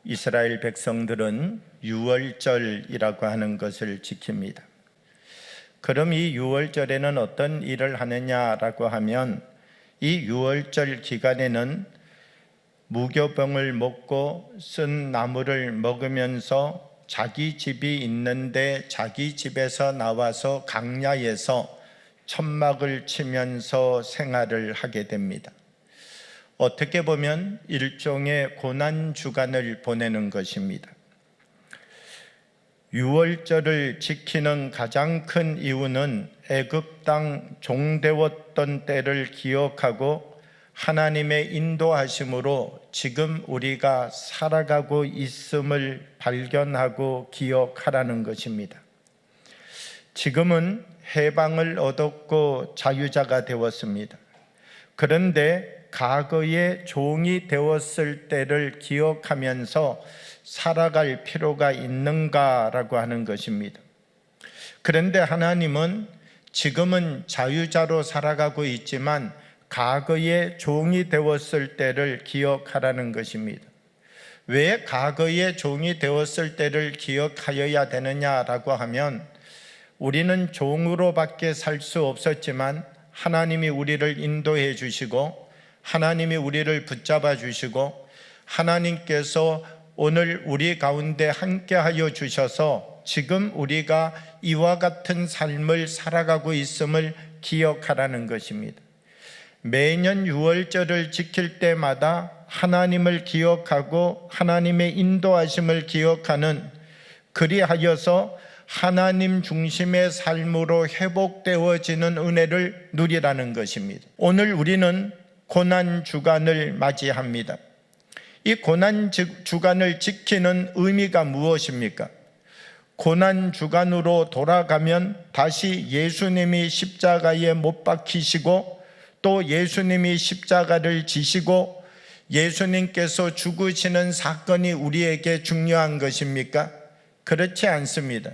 이스라엘 백성들은 유월절이라고 하는 것을 지킵니다. 그럼 이 유월절에는 어떤 일을 하느냐라고 하면 이 유월절 기간에는 무교병을 먹고 쓴 나물을 먹으면서 자기 집이 있는데 자기 집에서 나와서 강야에서 천막을 치면서 생활을 하게 됩니다. 어떻게 보면 일종의 고난주간을 보내는 것입니다. 유월절을 지키는 가장 큰 이유는 애굽 땅 종되었던 때를 기억하고 하나님의 인도하심으로 지금 우리가 살아가고 있음을 발견하고 기억하라는 것입니다. 지금은 해방을 얻었고 자유자가 되었습니다. 그런데 과거의 종이 되었을 때를 기억하면서 살아갈 필요가 있는가라고 하는 것입니다. 그런데 하나님은 지금은 자유자로 살아가고 있지만 과거의 종이 되었을 때를 기억하라는 것입니다. 왜 과거의 종이 되었을 때를 기억하여야 되느냐라고 하면 우리는 종으로밖에 살 수 없었지만 하나님이 우리를 인도해 주시고 하나님이 우리를 붙잡아 주시고 하나님께서 오늘 우리 가운데 함께하여 주셔서 지금 우리가 이와 같은 삶을 살아가고 있음을 기억하라는 것입니다. 매년 유월절을 지킬 때마다 하나님을 기억하고 하나님의 인도하심을 기억하는, 그리하여서 하나님 중심의 삶으로 회복되어지는 은혜를 누리라는 것입니다. 오늘 우리는 고난주간을 맞이합니다. 이 고난주간을 지키는 의미가 무엇입니까? 고난주간으로 돌아가면 다시 예수님이 십자가에 못 박히시고 또 예수님이 십자가를 지시고 예수님께서 죽으시는 사건이 우리에게 중요한 것입니까? 그렇지 않습니다.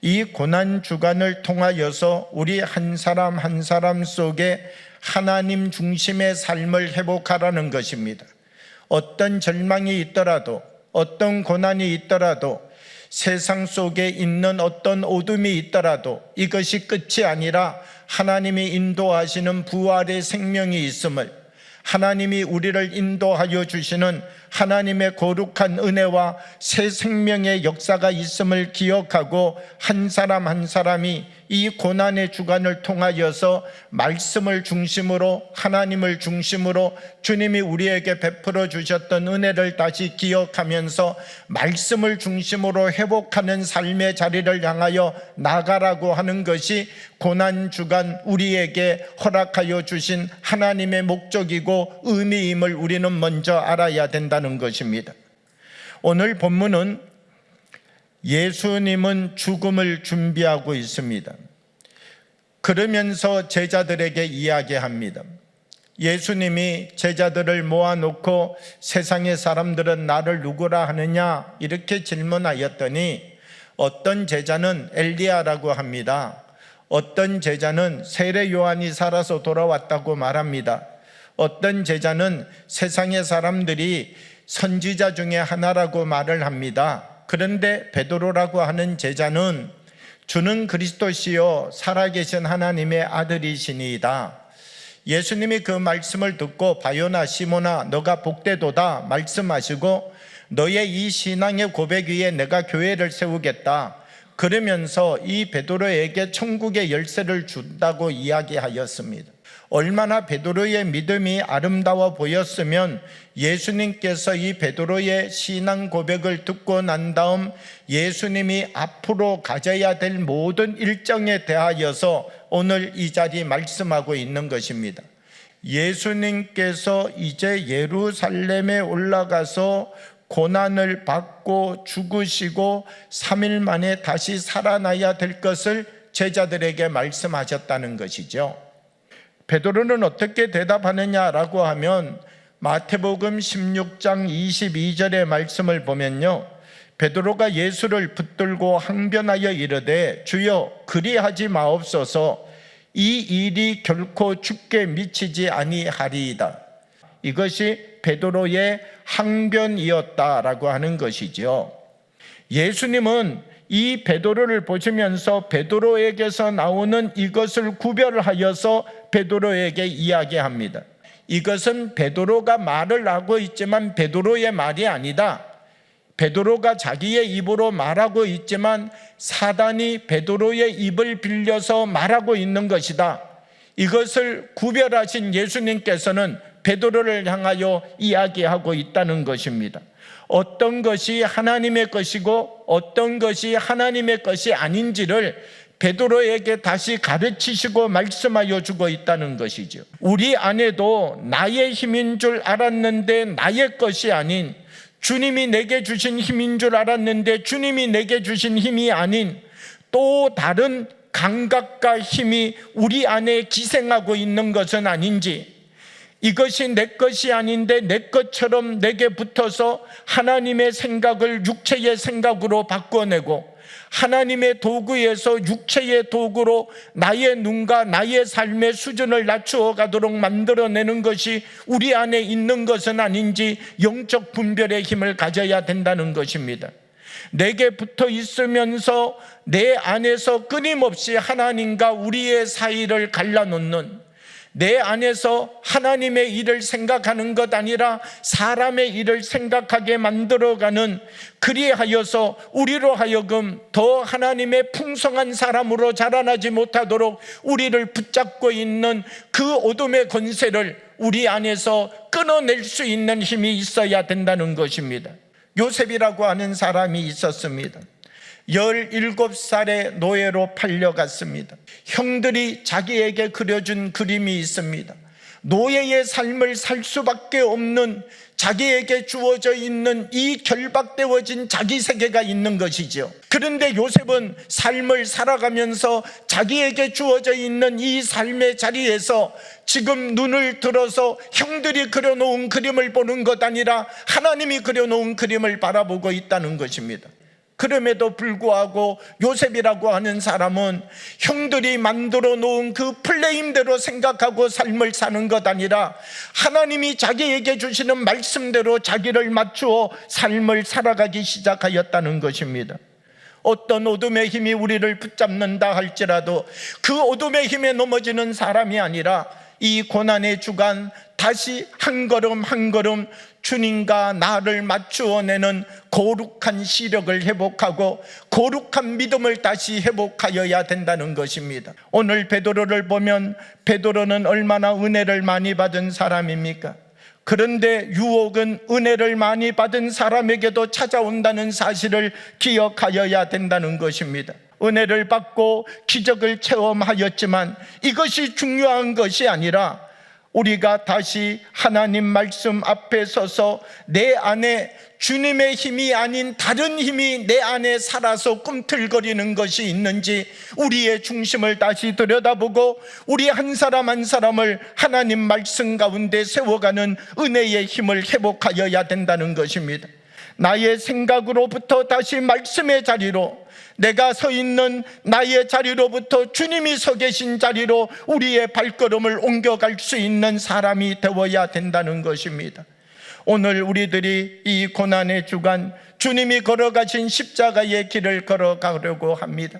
이 고난주간을 통하여서 우리 한 사람 한 사람 속에 하나님 중심의 삶을 회복하라는 것입니다. 어떤 절망이 있더라도, 어떤 고난이 있더라도, 세상 속에 있는 어떤 어둠이 있더라도 이것이 끝이 아니라 하나님이 인도하시는 부활의 생명이 있음을, 하나님이 우리를 인도하여 주시는 하나님의 거룩한 은혜와 새 생명의 역사가 있음을 기억하고 한 사람 한 사람이 이 고난의 주간을 통하여서 말씀을 중심으로, 하나님을 중심으로 주님이 우리에게 베풀어 주셨던 은혜를 다시 기억하면서 말씀을 중심으로 회복하는 삶의 자리를 향하여 나가라고 하는 것이 고난주간 우리에게 허락하여 주신 하나님의 목적이고 의미임을 우리는 먼저 알아야 된다는 것입니다. 오늘 본문은 예수님은 죽음을 준비하고 있습니다. 그러면서 제자들에게 이야기합니다. 예수님이 제자들을 모아놓고 세상의 사람들은 나를 누구라 하느냐 이렇게 질문하였더니 어떤 제자는 엘리야라고 합니다. 어떤 제자는 세례 요한이 살아서 돌아왔다고 말합니다. 어떤 제자는 세상의 사람들이 선지자 중에 하나라고 말을 합니다. 그런데 베드로라고 하는 제자는 주는 그리스도시요 살아계신 하나님의 아들이시니이다. 예수님이 그 말씀을 듣고 바요나 시몬아 너가 복되도다 말씀하시고 너의 이 신앙의 고백 위에 내가 교회를 세우겠다. 그러면서 이 베드로에게 천국의 열쇠를 준다고 이야기하였습니다. 얼마나 베드로의 믿음이 아름다워 보였으면 예수님께서 이 베드로의 신앙 고백을 듣고 난 다음 예수님이 앞으로 가져야 될 모든 일정에 대하여서 오늘 이 자리에 말씀하고 있는 것입니다. 예수님께서 이제 예루살렘에 올라가서 고난을 받고 죽으시고 3일 만에 다시 살아나야 될 것을 제자들에게 말씀하셨다는 것이죠. 베드로는 어떻게 대답하느냐라고 하면 마태복음 16장 22절의 말씀을 보면요, 베드로가 예수를 붙들고 항변하여 이르되 주여 그리하지 마옵소서 이 일이 결코 주께 미치지 아니하리이다. 이것이 베드로의 항변이었다라고 하는 것이죠. 예수님은 이 베드로를 보시면서 베드로에게서 나오는 이것을 구별하여서 베드로에게 이야기합니다. 이것은 베드로가 말을 하고 있지만 베드로의 말이 아니다. 베드로가 자기의 입으로 말하고 있지만 사단이 베드로의 입을 빌려서 말하고 있는 것이다. 이것을 구별하신 예수님께서는 베드로를 향하여 이야기하고 있다는 것입니다. 어떤 것이 하나님의 것이고 어떤 것이 하나님의 것이 아닌지를 베드로에게 다시 가르치시고 말씀하여 주고 있다는 것이죠. 우리 안에도 나의 힘인 줄 알았는데 나의 것이 아닌, 주님이 내게 주신 힘인 줄 알았는데 주님이 내게 주신 힘이 아닌 또 다른 감각과 힘이 우리 안에 기생하고 있는 것은 아닌지, 이것이 내 것이 아닌데 내 것처럼 내게 붙어서 하나님의 생각을 육체의 생각으로 바꿔내고 하나님의 도구에서 육체의 도구로 나의 눈과 나의 삶의 수준을 낮추어 가도록 만들어내는 것이 우리 안에 있는 것은 아닌지 영적 분별의 힘을 가져야 된다는 것입니다. 내게 붙어 있으면서 내 안에서 끊임없이 하나님과 우리의 사이를 갈라놓는, 내 안에서 하나님의 일을 생각하는 것 아니라 사람의 일을 생각하게 만들어가는, 그리하여서 우리로 하여금 더 하나님의 풍성한 사람으로 자라나지 못하도록 우리를 붙잡고 있는 그 어둠의 권세를 우리 안에서 끊어낼 수 있는 힘이 있어야 된다는 것입니다. 요셉이라고 하는 사람이 있었습니다. 17살의 노예로 팔려갔습니다. 형들이 자기에게 그려준 그림이 있습니다. 노예의 삶을 살 수밖에 없는, 자기에게 주어져 있는 이 결박되어진 자기 세계가 있는 것이죠. 그런데 요셉은 삶을 살아가면서 자기에게 주어져 있는 이 삶의 자리에서 지금 눈을 들어서 형들이 그려놓은 그림을 보는 것 아니라 하나님이 그려놓은 그림을 바라보고 있다는 것입니다. 그럼에도 불구하고 요셉이라고 하는 사람은 형들이 만들어 놓은 그 플레임대로 생각하고 삶을 사는 것 아니라 하나님이 자기에게 주시는 말씀대로 자기를 맞추어 삶을 살아가기 시작하였다는 것입니다. 어떤 어둠의 힘이 우리를 붙잡는다 할지라도 그 어둠의 힘에 넘어지는 사람이 아니라 이 고난의 주간 다시 한 걸음 한 걸음 주님과 나를 맞추어내는 거룩한 시력을 회복하고 거룩한 믿음을 다시 회복하여야 된다는 것입니다. 오늘 베드로를 보면 베드로는 얼마나 은혜를 많이 받은 사람입니까? 그런데 유혹은 은혜를 많이 받은 사람에게도 찾아온다는 사실을 기억하여야 된다는 것입니다. 은혜를 받고 기적을 체험하였지만 이것이 중요한 것이 아니라 우리가 다시 하나님 말씀 앞에 서서 내 안에 주님의 힘이 아닌 다른 힘이 내 안에 살아서 꿈틀거리는 것이 있는지 우리의 중심을 다시 들여다보고 우리 한 사람 한 사람을 하나님 말씀 가운데 세워가는 은혜의 힘을 회복하여야 된다는 것입니다. 나의 생각으로부터 다시 말씀의 자리로, 내가 서 있는 나의 자리로부터 주님이 서 계신 자리로 우리의 발걸음을 옮겨갈 수 있는 사람이 되어야 된다는 것입니다. 오늘 우리들이 이 고난의 주간 주님이 걸어가신 십자가의 길을 걸어가려고 합니다.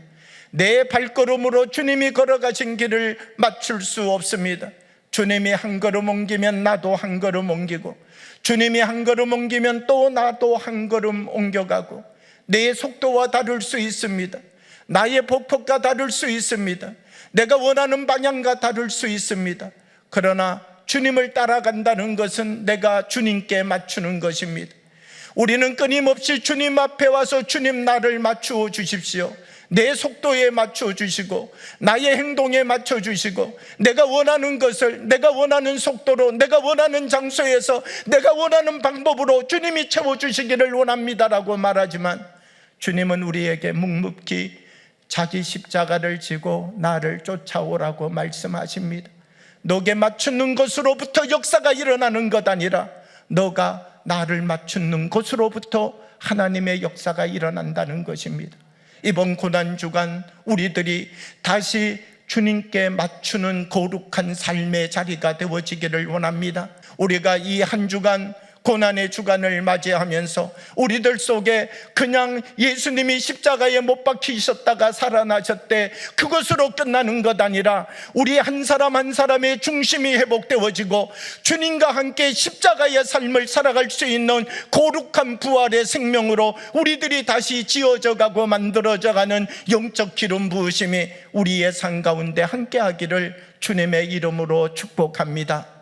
내 발걸음으로 주님이 걸어가신 길을 맞출 수 없습니다. 주님이 한 걸음 옮기면 나도 한 걸음 옮기고, 주님이 한 걸음 옮기면 또 나도 한 걸음 옮겨가고, 내 속도와 다를 수 있습니다. 나의 폭폭과 다를 수 있습니다. 내가 원하는 방향과 다를 수 있습니다. 그러나 주님을 따라간다는 것은 내가 주님께 맞추는 것입니다. 우리는 끊임없이 주님 앞에 와서 주님 나를 맞추어 주십시오, 내 속도에 맞춰 주시고 나의 행동에 맞춰 주시고 내가 원하는 것을 내가 원하는 속도로 내가 원하는 장소에서 내가 원하는 방법으로 주님이 채워주시기를 원합니다라고 말하지만 주님은 우리에게 묵묵히 자기 십자가를 지고 나를 쫓아오라고 말씀하십니다. 너게 맞추는 것으로부터 역사가 일어나는 것 아니라 너가 나를 맞추는 것으로부터 하나님의 역사가 일어난다는 것입니다. 이번 고난주간 우리들이 다시 주님께 맞추는 거룩한 삶의 자리가 되어지기를 원합니다. 우리가 이 한 주간 고난의 주간을 맞이하면서 우리들 속에 그냥 예수님이 십자가에 못 박히셨다가 살아나셨대, 그것으로 끝나는 것 아니라 우리 한 사람 한 사람의 중심이 회복되어지고 주님과 함께 십자가의 삶을 살아갈 수 있는 거룩한 부활의 생명으로 우리들이 다시 지어져 가고 만들어져 가는 영적 기름 부으심이 우리의 삶 가운데 함께 하기를 주님의 이름으로 축복합니다.